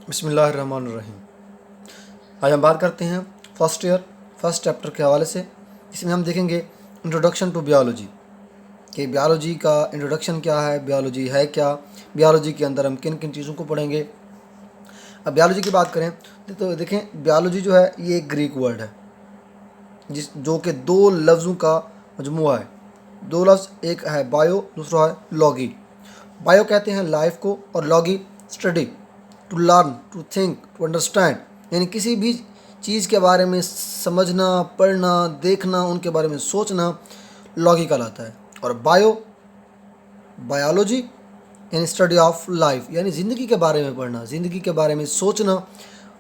बिस्मिल्लाहिर्रहमानिर्रहीम। आज हम बात करते हैं फर्स्ट ईयर फर्स्ट चैप्टर के हवाले से। इसमें हम देखेंगे इंट्रोडक्शन टू बियोलॉजी, कि बियोलॉजी का इंट्रोडक्शन क्या है, बियोलॉजी है क्या, बियोलॉजी के अंदर हम किन किन चीज़ों को पढ़ेंगे। अब बियोलॉजी की बात करें तो देखें, बियोलॉजी जो है ये एक ग्रीक वर्ड है जो कि दो लफ्ज़ों का मजमूआ है। दो लफ्ज़, एक है बायो, दूसरा है लॉगी। बायो कहते हैं लाइफ को और लॉगी study, to learn, to think, to understand, यानी किसी भी चीज़ के बारे में समझना, पढ़ना, देखना, उनके बारे में सोचना लॉगी कहलाता है। और बायोलॉजी यानी स्टडी ऑफ लाइफ, यानी ज़िंदगी के बारे में पढ़ना, ज़िंदगी के बारे में सोचना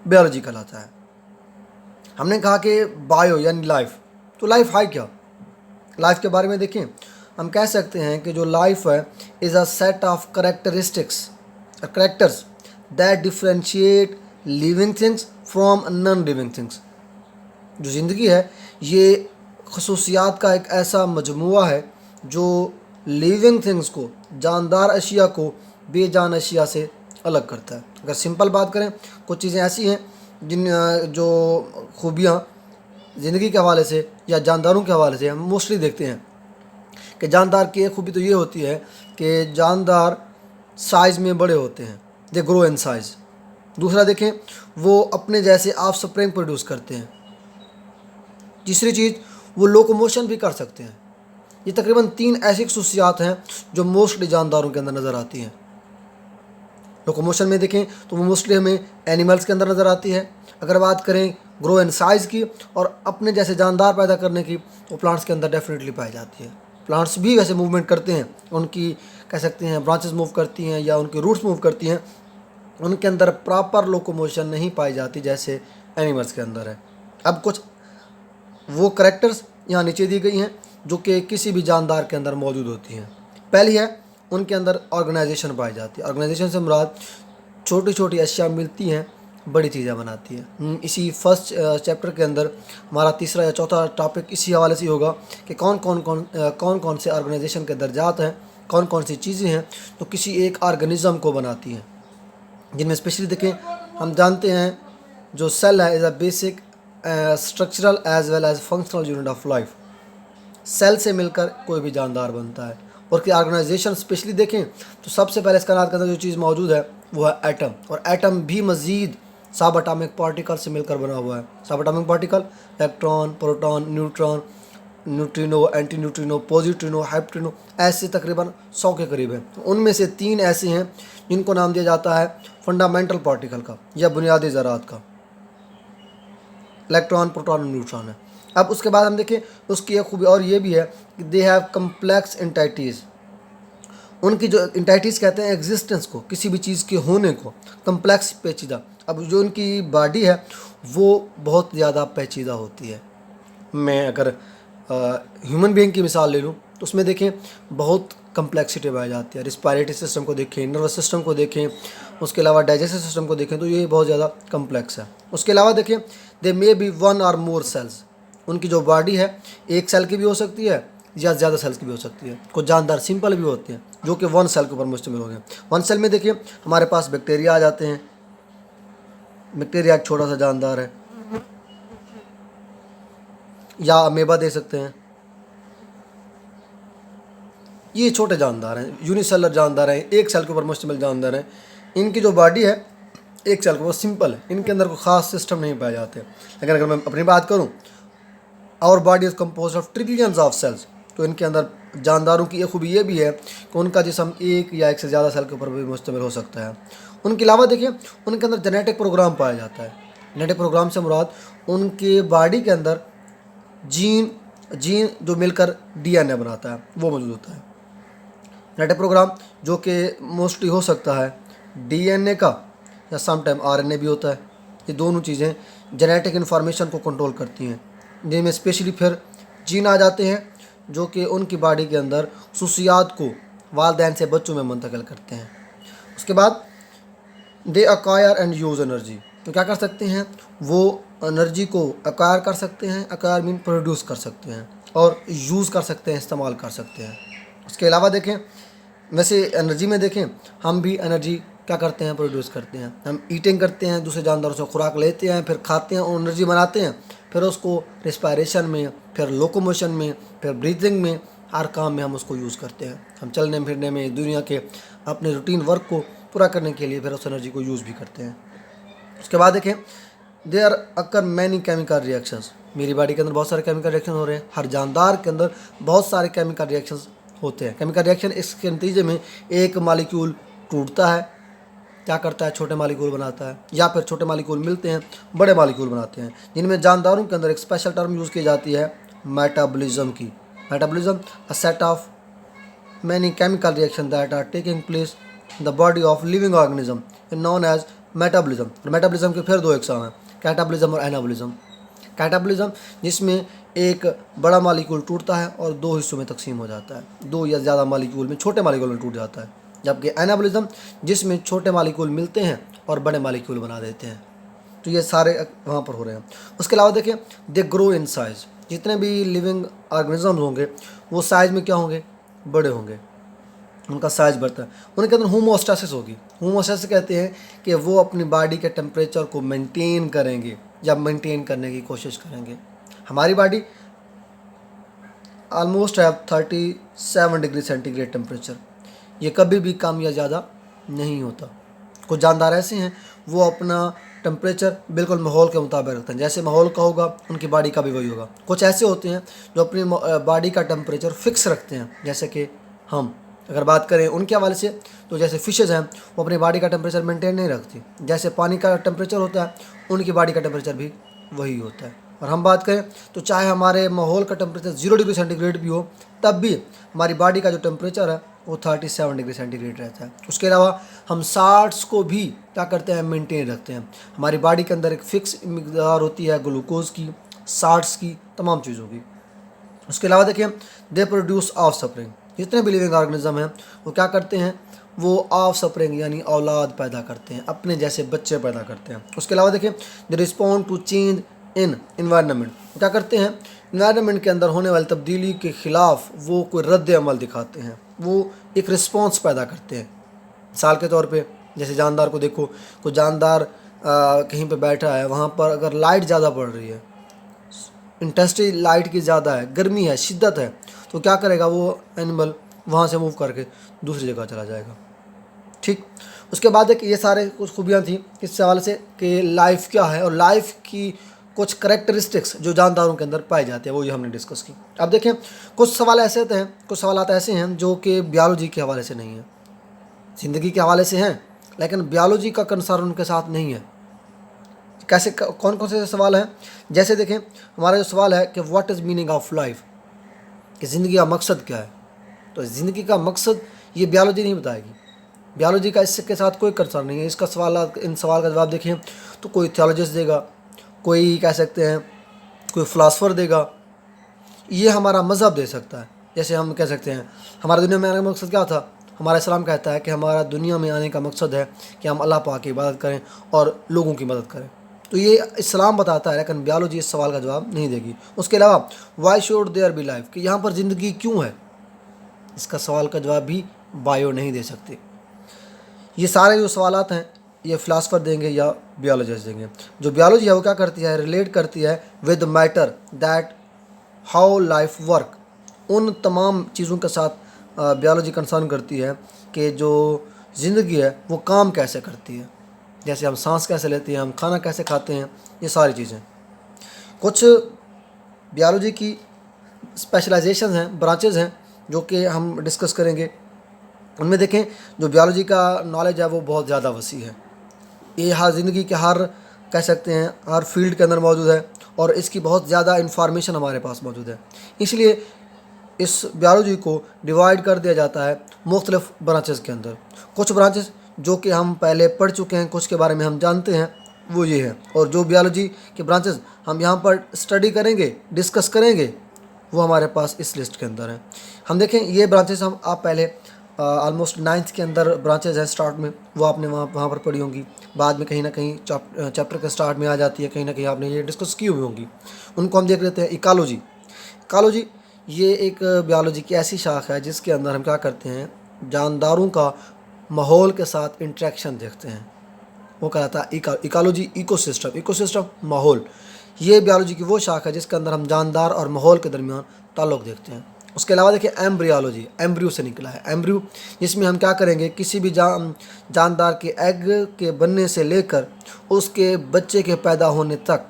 बायोलॉजी कहलाता है। हमने कहा कि बायो यानी लाइफ, तो लाइफ है क्या? लाइफ के बारे में देखें, हम कह सकते हैं कि जो लाइफ है is a set of characters that differentiate living things from non living things. जो ज़िंदगी है ये खसूसियात का एक ऐसा मजमूआ है जो लिविंग थिंग्स को, जानदार अशिया को बेजान अशिया से अलग करता है। अगर सिंपल बात करें, कुछ चीज़ें ऐसी हैं जो खूबियाँ ज़िंदगी के हवाले से या जानदारों के हवाले से हम मोस्टली देखते हैं कि जानदार की एक खूबी तो ये होती है कि जानदार साइज़ में बड़े होते हैं, दे ग्रो इन साइज़। दूसरा देखें, वो अपने जैसे ऑफ स्प्रिंग प्रोड्यूस करते हैं। तीसरी चीज़, वो लोकोमोशन भी कर सकते हैं। ये तकरीबन 3 ऐसी खसूसियात हैं जो मोस्टली जानदारों के अंदर नज़र आती हैं। लोकोमोशन में देखें तो वो मोस्टली हमें एनिमल्स के अंदर नज़र आती है। अगर बात करें ग्रो इन साइज़ की और अपने जैसे जानदार पैदा करने की, तो प्लांट्स के अंदर डेफिनेटली पाई जाती है। प्लांट्स भी वैसे मूवमेंट करते हैं, उनकी कह सकते हैं ब्रांचेस मूव करती हैं या उनकी रूट्स मूव करती हैं, उनके अंदर प्रॉपर लोकोमोशन नहीं पाई जाती जैसे एनिमल्स के अंदर है। अब कुछ वो करेक्टर्स यहाँ नीचे दी गई हैं जो कि किसी भी जानदार के अंदर मौजूद होती हैं। पहली है, उनके अंदर ऑर्गेनाइजेशन पाई जाती है। ऑर्गेनाइजेशन से मुराद छोटी छोटी अशिया मिलती हैं, बड़ी चीज़ें बनाती हैं। इसी फर्स्ट चैप्टर के अंदर हमारा तीसरा या चौथा टॉपिक इसी हवाले से होगा कि कौन कौन से ऑर्गेनाइजेशन के दर्जात हैं, कौन कौन सी चीज़ें हैं तो किसी एक ऑर्गेनिज़म को बनाती हैं। जिनमें स्पेशली देखें, हम जानते हैं जो सेल है is a basic structural as well as functional unit of life. Cell से मिलकर कोई भी जानदार बनता है। और कि ऑर्गेनाइजेशन स्पेशली देखें तो सबसे पहले इसका नाम के अंदर जो चीज़ मौजूद है वो है एटम, और एटम भी मज़ीद सब एटॉमिक पार्टिकल से मिलकर बना हुआ है। सब atomic particle electron, proton, neutron, neutrino, anti neutrino, पॉजिट्रिनो, हाइप्ट्रिनो, ऐसे तकरीबन 100 के करीब हैं। उनमें से 3 ऐसे हैं जिनको नाम दिया जाता है फंडामेंटल पार्टिकल का या बुनियादी ज़रात का, इलेक्ट्रॉन, प्रोटॉन और न्यूट्रॉन है। अब उसके बाद हम देखें उसकी एक खूबी और ये भी है कि दे हैव कम्प्लेक्स एंटाइटीज़। उनकी जो एंटाइटीज़ कहते हैं एग्जिस्टेंस को, किसी भी चीज़ के होने को, कम्प्लेक्स, पेचीदा। अब जो उनकी बॉडी है वो बहुत ज़्यादा पेचीदा होती है। मैं अगर ह्यूमन बीइंग की मिसाल ले लूँ तो उसमें देखें बहुत कम्प्लेक्सिटी पाई जाती है। रिस्पायरेटरी सिस्टम को देखें, नर्वस सिस्टम को देखें, उसके अलावा डाइजेस्टिव सिस्टम को देखें तो ये बहुत ज़्यादा कम्प्लेक्स है। उसके अलावा देखें दे मे बी 1 और मोर सेल्स। उनकी जो बॉडी है एक सेल की भी हो सकती है या ज़्यादा सेल्स की भी हो सकती है। कुछ जानदार सिंपल भी होते हैं जो कि 1 सेल के ऊपर मुश्तमिल हो गए। 1 सेल में देखिए हमारे पास बैक्टीरिया आ जाते हैं। बैक्टीरिया एक छोटा सा जानदार है, या अमेबा दे सकते हैं। ये छोटे जानदार हैं, यूनिसेलर जानदार हैं, एक सेल के ऊपर मुश्तमिल जानदार हैं। इनकी जो बॉडी है एक सेल के ऊपर सिंपल है, इनके अंदर कोई ख़ास सिस्टम नहीं पाए जाते। लेकिन अगर मैं अपनी बात करूँ, our body is compose of trillions of cells, तो इनके अंदर जानदारों की एक खूबी ये भी है कि उनका जिस्म एक या एक से ज़्यादा सेल के ऊपर भी मुश्तमिल हो सकता है। उनके अलावा देखिए उनके अंदर जेनेटिक प्रोग्राम पाया जाता है। जेनेटिक प्रोग्राम से मुराद उनके बॉडी के अंदर जीन जो मिलकर डीएनए बनाता है वो मौजूद होता है। जेनेटिक प्रोग्राम जो कि मोस्टली हो सकता है डीएनए का या समटाइम आरएनए भी होता है। ये दोनों चीज़ें जेनेटिक इन्फॉर्मेशन को कंट्रोल करती हैं, जिनमें स्पेशली फिर जीन आ जाते हैं जो कि उनकी बॉडी के अंदर खुसूसियात को वालिदैन से बच्चों में मुंतकिल करते हैं। उसके बाद दे अक्वायर एंड यूज़ एनर्जी, तो क्या कर सकते हैं वो एनर्जी को अक्वायर कर सकते हैं। अक्वायर मीन प्रोड्यूस कर सकते हैं और यूज़ कर सकते हैं, इस्तेमाल कर सकते हैं। उसके अलावा देखें वैसे एनर्जी में देखें हम भी एनर्जी क्या करते हैं, प्रोड्यूस करते हैं। हम ईटिंग करते हैं, दूसरे जानदारों से खुराक लेते हैं, फिर खाते हैं और एनर्जी बनाते हैं, फिर उसको रिस्पायरेशन में, फिर लोकोमोशन में, फिर ब्रीथिंग में, हर काम में हम उसको यूज़ करते हैं। हम चलने फिरने में, दुनिया के अपने रूटीन वर्क को पूरा करने के लिए फिर उस एनर्जी को यूज़ भी करते हैं। उसके बाद देखें, there occur many chemical reactions. मेरी बॉडी के अंदर बहुत सारे केमिकल रिएक्शन हो रहे हैं, हर जानदार के अंदर बहुत सारे केमिकल रिएक्शंस होते हैं। केमिकल रिएक्शन, इसके नतीजे में एक मालिक्यूल टूटता है, क्या करता है, छोटे मालिक्यूल बनाता है, या फिर छोटे मालिक्यूल मिलते हैं, बड़े मालिक्यूल बनाते हैं, जिनमें जानदारों के अंदर एक स्पेशल टर्म यूज़ की जाती है मेटाबॉलिज्म की। Metabolism, a set of many chemical reaction that are taking place in the body of living organism is known as metabolism. और मेटाबॉलिज्म के फिर दो एग्जाम हैं, कैटाबॉलिज्म और एनाबॉलिज्म। कैटाबॉलिज्म जिसमें एक बड़ा मालिक्यूल टूटता है और दो हिस्सों में तकसीम हो जाता है, दो या ज़्यादा मालिक्यूल में, छोटे मालिक्यूल में टूट जाता है। जबकि एनाबॉलिज्म जिसमें छोटे मालिक्यूल मिलते हैं और बड़े मालिक्यूल बना देते हैं। तो ये सारे वहाँ पर हो रहे हैं। उसके अलावा देखिए, दे ग्रो इन साइज। जितने भी लिविंग ऑर्गेनिज्म होंगे वो साइज में क्या होंगे, बड़े होंगे, उनका साइज बढ़ता है। उनके अंदर होमोस्टेसिस होगी। होमोस्टेसिस कहते हैं कि वो अपनी बॉडी के टेम्परेचर को मेंटेन करेंगे या मेंटेन करने की कोशिश करेंगे। हमारी बॉडी ऑलमोस्ट है 37 डिग्री सेंटीग्रेड टेम्परेचर, ये कभी भी कम या ज़्यादा नहीं होता। कुछ जानदार ऐसे हैं वो अपना टेम्परेचर बिल्कुल माहौल के मुताबिक रखते हैं, जैसे माहौल का होगा उनकी बॉडी का भी वही होगा। कुछ ऐसे होते हैं जो अपनी बॉडी का टेम्परेचर फिक्स रखते हैं, जैसे कि हम अगर बात करें उनके हवाले से, तो जैसे फिशेज़ हैं वो अपनी बॉडी का टेम्परेचर मेंटेन नहीं रखती, जैसे पानी का टेम्परेचर होता है उनकी बॉडी का टेम्परेचर भी वही होता है। और हम बात करें तो चाहे हमारे माहौल का टेम्परेचर 0 डिग्री सेंटीग्रेड भी हो, तब भी हमारी बॉडी का जो टेम्परेचर है वो 37 डिग्री सेंटीग्रेड रहता है। उसके अलावा हम साल्ट्स को भी क्या करते हैं, मेंटेन रखते हैं। हमारी बॉडी के अंदर एक फ़िक्स मिकदार होती है ग्लूकोज की, साल्ट्स की, तमाम चीज़ों की। उसके अलावा देखिए, दे प्रोड्यूस ऑफ स्प्रिंग। जितने भी लिविंग ऑर्गेनिज्म हैं वो क्या करते हैं, वो ऑफ स्प्रिंग यानी औलाद पैदा करते हैं, अपने जैसे बच्चे पैदा करते हैं। उसके अलावा देखिए, they respond to change in environment. क्या करते हैं, इन्वायरमेंट के अंदर होने वाली तब्दीली के ख़िलाफ़ वो कोई रद्द अमल दिखाते हैं, वो एक रिस्पॉन्स पैदा करते हैं। मिसाल के तौर पे जैसे जानदार को देखो, कोई जानदार कहीं पे बैठा है, वहाँ पर अगर लाइट ज़्यादा पड़ रही है, इंटेंसिटी लाइट की ज़्यादा है, गर्मी है, शिद्दत है, तो क्या करेगा वो एनिमल, वहाँ से मूव करके दूसरी जगह चला जाएगा। ठीक, उसके बाद एक ये सारे कुछ खूबियाँ थी इस सवाल से कि लाइफ क्या है और लाइफ की कुछ करेक्टरिस्टिक्स जो जानदारों के अंदर पाए जाते हैं, वो ये हमने डिस्कस की। अब देखें, कुछ सवाल ऐसे होते हैं, कुछ सवाल ऐसे हैं जो कि बायोलॉजी के हवाले से नहीं है, ज़िंदगी के हवाले से हैं, लेकिन बायोलॉजी का कंसर्न उनके साथ नहीं है। कैसे, कौन कौन से सवाल हैं, जैसे देखें, हमारा जो सवाल है कि what is meaning of life, कि ज़िंदगी का मकसद क्या है। तो ज़िंदगी का मकसद ये बायोलॉजी नहीं बताएगी, बायोलॉजी का इसके साथ कोई कंसर्न नहीं है। इसका सवाल, इन सवाल का जवाब देखें तो कोई थियोलॉजिस्ट देगा, कोई कह सकते हैं कोई फ़िलासफ़र देगा, ये हमारा मज़हब दे सकता है। जैसे हम कह सकते हैं हमारा दुनिया में आने का मकसद क्या था, हमारा इस्लाम कहता है कि हमारा दुनिया में आने का मकसद है कि हम अल्लाह पाक की इबादत करें और लोगों की मदद करें। तो ये इस्लाम बताता है, लेकिन बायोलॉजी इस सवाल का जवाब नहीं देगी। उसके अलावा why should there be life, कि यहाँ पर ज़िंदगी क्यों है, इसका सवाल का जवाब भी बायो नहीं दे सकते। ये सारे जो सवालात हैं ये फ़िलासफ़र देंगे या बायोलॉजिस्ट देंगे। जो बायोलॉजी है वो क्या करती है, रिलेट करती है with matter that how life work. उन तमाम चीज़ों के साथ बायोलॉजी कंसर्न करती है कि जो ज़िंदगी है वो काम कैसे करती है, जैसे हम सांस कैसे लेते हैं, हम खाना कैसे खाते हैं, ये सारी चीज़ें। कुछ बायोलॉजी की स्पेशलाइजेशन हैं, ब्रांचेज़ हैं जो कि हम डिस्कस करेंगे। उनमें देखें, जो बायोलॉजी का नॉलेज है वो बहुत ज़्यादा वसी है, ये हर ज़िंदगी के हर कह सकते हैं हर फील्ड के अंदर मौजूद है और इसकी बहुत ज़्यादा इन्फॉर्मेशन हमारे पास मौजूद है। इसलिए इस बायोलॉजी को डिवाइड कर दिया जाता है मुख्तलिफ ब्रांचेस के अंदर। कुछ ब्रांचेस जो कि हम पहले पढ़ चुके हैं, कुछ के बारे में हम जानते हैं, वो ये है। और जो बायोलॉजी के ब्रांचेस हम यहाँ पर स्टडी करेंगे, डिस्कस करेंगे, वो हमारे पास इस लिस्ट के अंदर हैं। हम देखें ये ब्रांचेस हम आप पहले ऑलमोस्ट 9th के अंदर ब्रांचेस हैं स्टार्ट में, वो आपने वहाँ पर पढ़ी होंगी। बाद में कहीं ना कहीं चैप्टर के स्टार्ट में आ जाती है, कहीं ना कहीं आपने ये डिस्कस की हुई होंगी। उनको हम देख लेते हैं। इकोलॉजी, इकोलॉजी ये एक बायोलॉजी की ऐसी शाख है जिसके अंदर हम क्या करते हैं, जानदारों का माहौल के साथ इंटरेक्शन देखते हैं, वो कहलाता है इकोलॉजी, इकोसिस्टम। इकोसिस्टम माहौल, ये बायोलॉजी की वो शाखा है जिसके अंदर हम जानदार और माहौल के दरमियान ताल्लुक़ देखते हैं। उसके अलावा देखिए एम्ब्रियोलॉजी, एम्ब्रियो से निकला है एम्ब्रियो, जिसमें हम क्या करेंगे, किसी भी जानदार के एग के बनने से लेकर उसके बच्चे के पैदा होने तक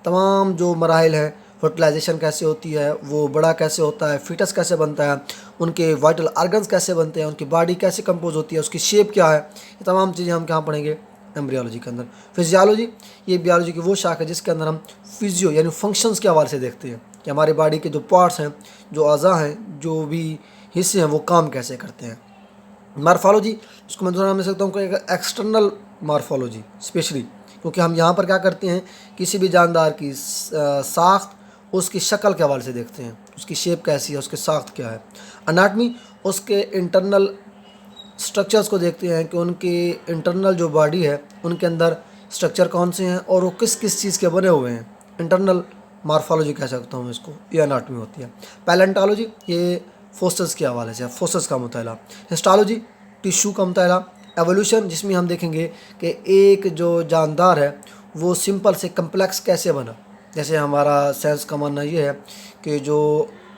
तमाम जो मराहिल हैं, फर्टिलाइजेशन कैसे होती है, वो बड़ा कैसे होता है, फीटस कैसे बनता है, उनके वाइटल ऑर्गन्स कैसे बनते हैं, उनकी बॉडी कैसे कंपोज होती है, उसकी शेप क्या है, ये तमाम चीज़ें हम कहाँ पढ़ेंगे, एम्ब्रियोलॉजी के अंदर। फिजियोलॉजी, ये बायोलॉजी की वो शाखा है जिसके अंदर हम फिजियो यानी फंक्शंस के हवाले से देखते हैं कि हमारे बॉडी के जो पार्ट्स हैं, जो अज़ा हैं, जो भी हिस्से हैं, वो काम कैसे करते हैं। मार्फोलॉजी, इसको मैं दूसरा नाम दे सकता हूँ कि एक्सटर्नल मार्फोलॉजी स्पेशली, क्योंकि हम यहाँ पर क्या करते हैं, किसी भी जानदार की साख्त उसकी शक्ल के हवाले से देखते हैं, उसकी शेप कैसी है, उसकी साख्त क्या है। अनाटमी, उसके इंटरनल स्ट्रक्चर्स को देखते हैं कि उनकी इंटरनल जो बॉडी है उनके अंदर स्ट्रक्चर कौन से हैं और वो किस किस चीज़ के बने हुए हैं। इंटरनल मार्फोलॉजी कह सकता हूँ इसको, ये अनाटमी होती है। पैलेंटोलॉजी, ये फोसल्स के हवाले से, फोसल्स का मुताला। हिस्टोलॉजी, टिश्यू का मुताला। एवोल्यूशन, जिसमें हम देखेंगे कि एक जो जानदार है वो सिंपल से कम्प्लेक्स कैसे बना। जैसे हमारा साइंस का मानना ये है कि जो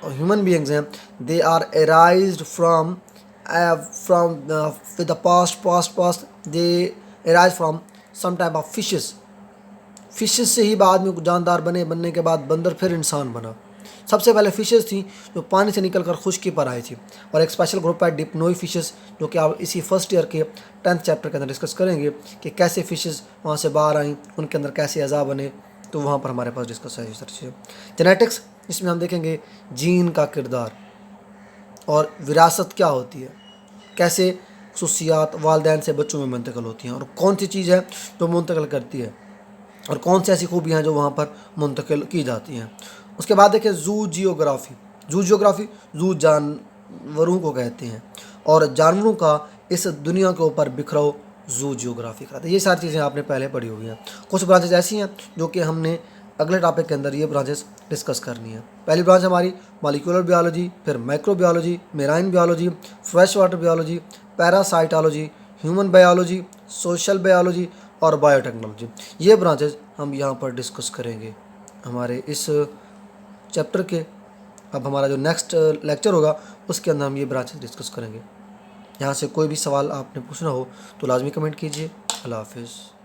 ह्यूमन बीइंग्स हैं they are arised from with the past they arise from some type of fishes से ही बाद में जानदार बनने के बाद बंदर फिर इंसान बना। सबसे पहले फिशेस थी जो पानी से निकलकर खुश्की पर आई थी, और एक स्पेशल ग्रुप है डिप्नोई फिशेस, जो कि आप इसी फर्स्ट ईयर के 10th चैप्टर के अंदर डिस्कस करेंगे कि कैसे फिशेस वहाँ से बाहर आई, उनके अंदर कैसे अज़ा बने, तो वहाँ पर हमारे पास डिस्कस है इस तरह से। जेनेटिक्स, इसमें हम देखेंगे जीन का किरदार और विरासत क्या होती है, कैसे खुसूसियात वालिदैन से बच्चों में मुंतकिल होती हैं, और कौन सी चीज़ है जो मुंतकिल करती है, और कौन सी ऐसी खूबियाँ हैं जो वहाँ पर मुंतकिल की जाती हैं। उसके बाद देखें जू जियोग्राफी। जू जानवरों को कहते हैं, और जानवरों का इस दुनिया के ऊपर बिखराव जू जियोग्राफी कराते हैं। ये सारी चीज़ें आपने पहले पढ़ी हुई हैं। कुछ ब्रांचेज ऐसी हैं जो कि हमने अगले टॉपिक के अंदर ये ब्रांचेस डिस्कस करनी है। पहली ब्रांच हमारी मॉलिक्यूलर बायोलॉजी, फिर microbiology, marine biology, fresh water biology, parasitology, human biology, social biology और बायोटेक्नोलॉजी। ये ब्रांचेज हम यहाँ पर डिस्कस करेंगे हमारे इस चैप्टर के। अब हमारा जो नेक्स्ट लेक्चर होगा उसके अंदर हम ये ब्रांचेज डिस्कस करेंगे। यहाँ से कोई भी सवाल आपने पूछना हो तो लाजमी कमेंट कीजिए। अल्लाह हाफिज़।